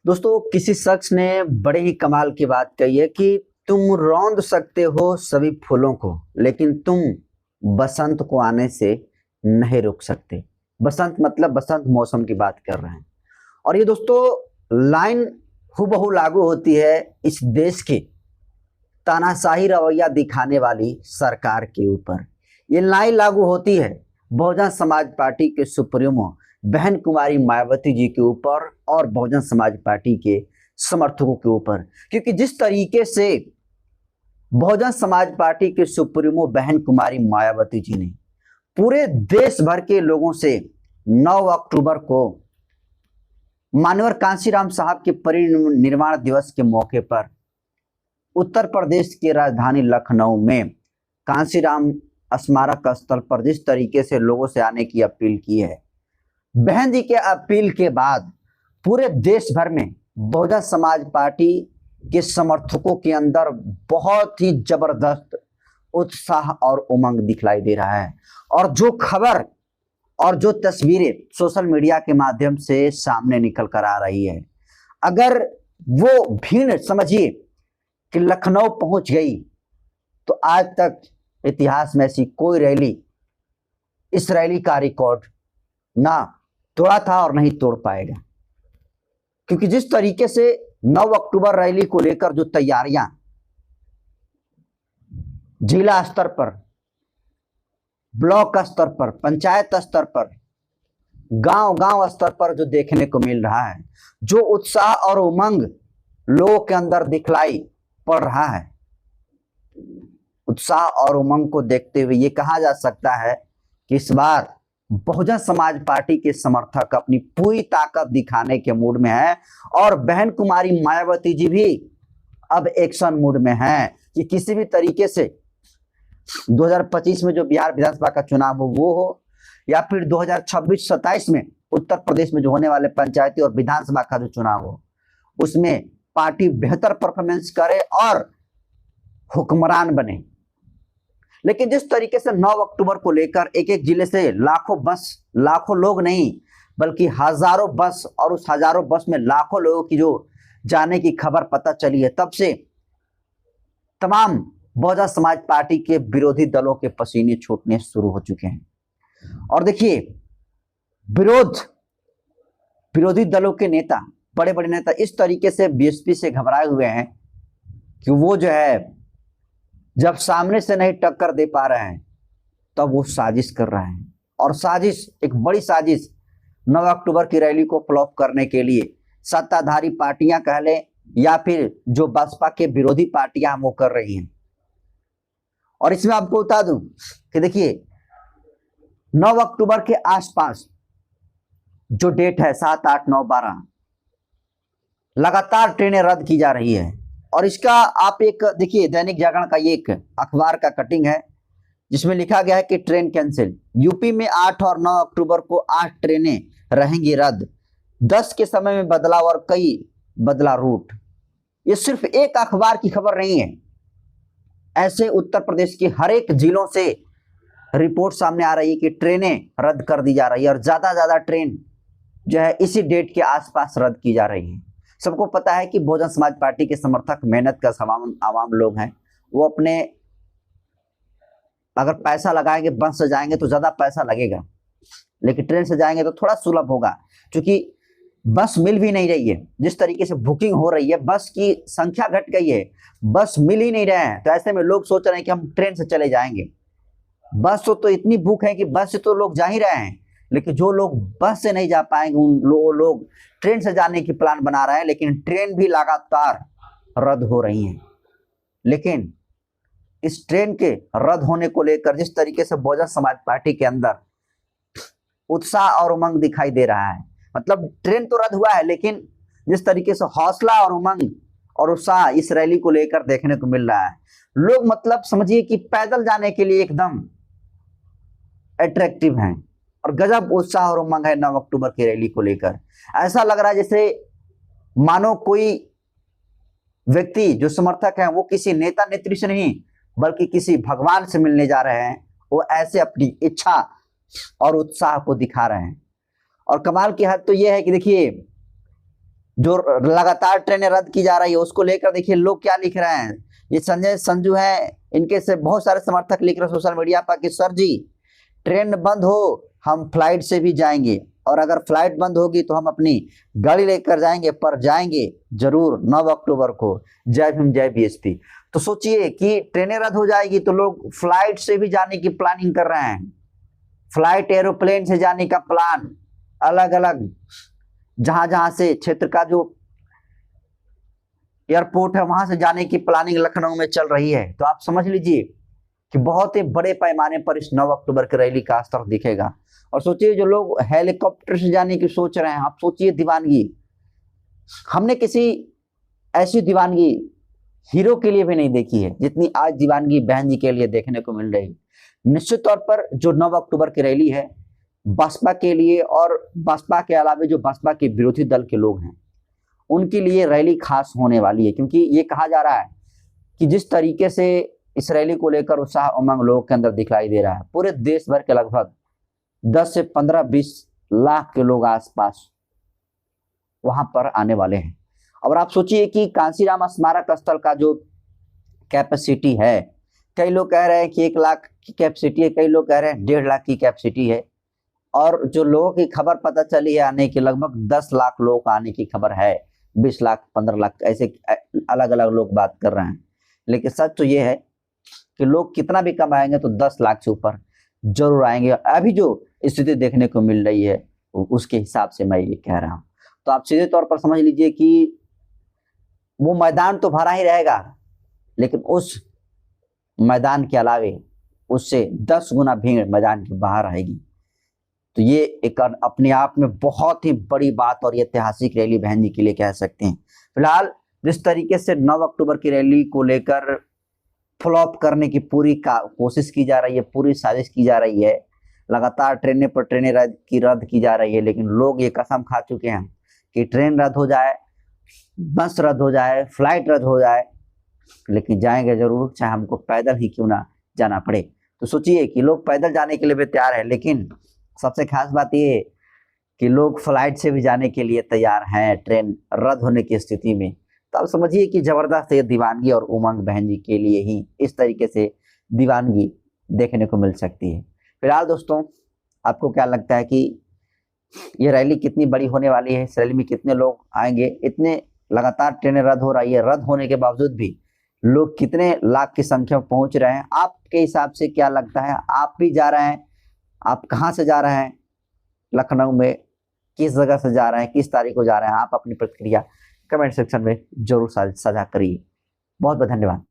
दोस्तों, किसी शख्स ने बड़े ही कमाल की बात कही है कि तुम रौंद सकते हो सभी फूलों को, लेकिन तुम बसंत को आने से नहीं रोक सकते। बसंत मतलब बसंत मौसम की बात कर रहे हैं। और ये दोस्तों लाइन हूबहू लागू होती है इस देश के तानाशाही रवैया दिखाने वाली सरकार के ऊपर। ये लाइन लागू होती है बहुजन समाज पार्टी के सुप्रीमो बहन कुमारी मायावती जी के ऊपर और बहुजन समाज पार्टी के समर्थकों के ऊपर, क्योंकि जिस तरीके से बहुजन समाज पार्टी के सुप्रीमो बहन कुमारी मायावती जी ने पूरे देश भर के लोगों से 9 अक्टूबर को मानवर कांशीराम साहब के परिनिर्वाण दिवस के मौके पर उत्तर प्रदेश की राजधानी लखनऊ में कांशीराम स्मारक स्थल पर जिस तरीके से लोगों से आने की अपील की है, बहन जी के अपील के बाद पूरे देश भर में बहुजन समाज पार्टी के समर्थकों के अंदर बहुत ही जबरदस्त उत्साह और उमंग दिखलाई दे रहा है। और जो खबर और जो तस्वीरें सोशल मीडिया के माध्यम से सामने निकल कर आ रही है, अगर वो भीड़ समझिए कि लखनऊ पहुंच गई तो आज तक इतिहास में ऐसी कोई रैली इस रैली का रिकॉर्ड ना तोड़ा था और नहीं तोड़ पाएगा। क्योंकि जिस तरीके से 9 अक्टूबर रैली को लेकर जो तैयारियां जिला स्तर पर, ब्लॉक स्तर पर, पंचायत स्तर पर, गांव स्तर पर जो देखने को मिल रहा है, जो उत्साह और उमंग लोगों के अंदर दिखलाई पड़ रहा है, उत्साह और उमंग को देखते हुए ये कहा जा सकता है कि इस बार बहुजन समाज पार्टी के समर्थक अपनी पूरी ताकत दिखाने के मूड में है। और बहन कुमारी मायावती जी भी अब एक्शन मूड में हैं कि किसी भी तरीके से 2025 में जो बिहार विधानसभा का चुनाव हो वो हो, या फिर 2026-27 में उत्तर प्रदेश में जो होने वाले पंचायती और विधानसभा का जो चुनाव हो, उसमें पार्टी बेहतर परफॉर्मेंस करे और हुक्मरान बने। लेकिन जिस तरीके से 9 अक्टूबर को लेकर एक एक जिले से लाखों बस, लाखों लोग नहीं बल्कि हजारों बस, और उस हजारों बस में लाखों लोगों की जो जाने की खबर पता चली है, तब से तमाम बहुजन समाज पार्टी के विरोधी दलों के पसीने छूटने शुरू हो चुके हैं। और देखिए, विरोधी दलों के नेता, बड़े बड़े नेता इस तरीके से बीएसपी से घबराए हुए हैं कि वो जो है जब सामने से नहीं टक्कर दे पा रहे हैं तब वो साजिश कर रहे हैं। और साजिश, एक बड़ी साजिश 9 अक्टूबर की रैली को फ्लॉप करने के लिए सत्ताधारी पार्टियां कह लें या फिर जो बसपा के विरोधी पार्टियां वो कर रही हैं। और इसमें आपको बता दूं कि देखिए, 9 अक्टूबर के आसपास जो डेट है 7, 8, 9, 12 लगातार ट्रेनें रद्द की जा रही है। और इसका आप एक देखिए, दैनिक जागरण का ये एक अखबार का कटिंग है जिसमें लिखा गया है कि ट्रेन कैंसिल। यूपी में 8 और 9 अक्टूबर को 8 ट्रेनें रहेंगी रद्द, 10 के समय में बदलाव और कई बदला रूट। ये सिर्फ एक अखबार की खबर नहीं है, ऐसे उत्तर प्रदेश के हर एक जिलों से रिपोर्ट सामने आ रही है कि ट्रेनें रद्द कर दी जा रही है और ज्यादा ट्रेन जो है इसी डेट के आसपास रद्द की जा रही है। सबको पता है कि बहुजन समाज पार्टी के समर्थक मेहनत का आवाम लोग हैं, वो अपने अगर पैसा लगाएंगे, बस से जाएंगे तो ज्यादा पैसा लगेगा, लेकिन ट्रेन से जाएंगे तो थोड़ा सुलभ होगा। क्योंकि बस मिल भी नहीं रही है, जिस तरीके से बुकिंग हो रही है, बस की संख्या घट गई है, बस मिल ही नहीं रहे हैं। तो ऐसे में लोग सोच रहे हैं कि हम ट्रेन से चले जाएंगे। बस तो इतनी बुक है कि बस से तो लोग जा ही रहे हैं, लेकिन जो लोग बस से नहीं जा पाएंगे उन लोग ट्रेन से जाने की प्लान बना रहे हैं। लेकिन ट्रेन भी लगातार रद्द हो रही हैं। लेकिन इस ट्रेन के रद्द होने को लेकर जिस तरीके से बहुजन समाज पार्टी के अंदर उत्साह और उमंग दिखाई दे रहा है, मतलब ट्रेन तो रद्द हुआ है, लेकिन जिस तरीके से हौसला और उमंग और उत्साह इस रैली को लेकर देखने को मिल रहा है, लोग मतलब समझिए कि पैदल जाने के लिए एकदम अट्रैक्टिव हैं और गजब उत्साह और उमंग है 9 अक्टूबर की रैली को लेकर। ऐसा लग रहा है जैसे मानो कोई व्यक्ति जो समर्थक है वो किसी नेता नेत्री से नहीं बल्कि किसी भगवान से मिलने जा रहे हैं। वो ऐसे अपनी इच्छा और उत्साह को दिखा रहे हैं। और कमाल की हद तो यह है कि देखिए, जो लगातार ट्रेनें रद्द की जा रही है उसको लेकर देखिए लोग क्या लिख रहे हैं। ये संजय संजू है, इनके से बहुत सारे समर्थक लिख रहे हैं सोशल मीडिया पर कि सर जी ट्रेन बंद हो हम फ्लाइट से भी जाएंगे, और अगर फ्लाइट बंद होगी तो हम अपनी गाड़ी लेकर जाएंगे, पर जाएंगे जरूर 9 अक्टूबर को। जय भीम जय बीएसपी। तो सोचिए कि ट्रेनें रद्द हो जाएगी तो लोग फ्लाइट से भी जाने की प्लानिंग कर रहे हैं, फ्लाइट एरोप्लेन से जाने का प्लान, अलग अलग जहां जहां से क्षेत्र का जो एयरपोर्ट है वहां से जाने की प्लानिंग लखनऊ में चल रही है। तो आप समझ लीजिए कि बहुत ही बड़े पैमाने पर इस 9 अक्टूबर की रैली का असर दिखेगा। और सोचिए जो लोग हेलीकॉप्टर से जाने की सोच रहे हैं, आप सोचिए दीवानगी, हमने किसी ऐसी दीवानगी हीरो के लिए भी नहीं देखी है जितनी आज दीवानगी बहन जी के लिए देखने को मिल रही। निश्चित तौर पर जो 9 अक्टूबर की रैली है बसपा के लिए, और बसपा के अलावा जो बसपा के विरोधी दल के लोग हैं उनके लिए रैली खास होने वाली है, क्योंकि ये कहा जा रहा है कि जिस तरीके से इस रैली को लेकर उत्साह उमंग लोगों के अंदर दिखाई दे रहा है, पूरे देश भर के लगभग 10 से 15-20 लाख के लोग आसपास वहां पर आने वाले हैं। और आप सोचिए कि कांसीराम स्मारक स्थल का जो कैपेसिटी है, कई लोग कह रहे हैं कि 1 लाख की कैपेसिटी है, कई लोग कह रहे हैं 1.5 लाख की कैपेसिटी है, और जो लोगों की खबर पता चली है आने की, लगभग 10 लाख लोग आने की खबर है, 20 लाख 15 लाख ऐसे अलग अलग लोग बात कर रहे हैं। लेकिन सच तो ये है कि लोग कितना भी कम आएंगे तो 10 लाख से ऊपर जरूर आएंगे। अभी जो स्थिति देखने को मिल रही है उसके हिसाब से मैं ये कह रहा हूँ। तो आप सीधे तौर पर समझ लीजिए कि वो मैदान तो भरा ही रहेगा, लेकिन उस मैदान के अलावे उससे 10 गुना भीड़ मैदान के बाहर आएगी। तो ये एक अपने आप में बहुत ही बड़ी बात और ऐतिहासिक रैली बहन जी के लिए कह सकते हैं। फिलहाल जिस तरीके से 9 अक्टूबर की रैली को लेकर फ्लॉप करने की पूरी कोशिश की जा रही है, पूरी साजिश की जा रही है, लगातार ट्रेनें पर ट्रेनें रद्द की जा रही है, लेकिन लोग ये कसम खा चुके हैं कि ट्रेन रद्द हो जाए, बस रद्द हो जाए, फ्लाइट रद्द हो जाए, लेकिन जाएंगे जरूर, चाहे हमको पैदल ही क्यों ना जाना पड़े। तो सोचिए कि लोग पैदल जाने के लिए भी तैयार है, लेकिन सबसे खास बात ये कि लोग फ्लाइट से भी जाने के लिए तैयार हैं ट्रेन रद्द होने की स्थिति में। तो आप समझिए कि जबरदस्त ये दीवानगी और उमंग बहन जी के लिए ही इस तरीके से दीवानगी देखने को मिल सकती है। फिलहाल दोस्तों आपको क्या लगता है कि ये रैली कितनी बड़ी होने वाली है, इस रैली में कितने लोग आएंगे? इतने लगातार ट्रेनें रद्द हो रही है, रद्द होने के बावजूद भी लोग कितने लाख की संख्या में पहुंच रहे हैं? आपके हिसाब से क्या लगता है, आप भी जा रहे हैं? आप कहाँ से जा रहे हैं? लखनऊ में किस जगह से जा रहे हैं, किस तारीख को जा रहे हैं? आप अपनी प्रतिक्रिया कमेंट सेक्शन में जरूर साझा करिए। बहुत बहुत धन्यवाद।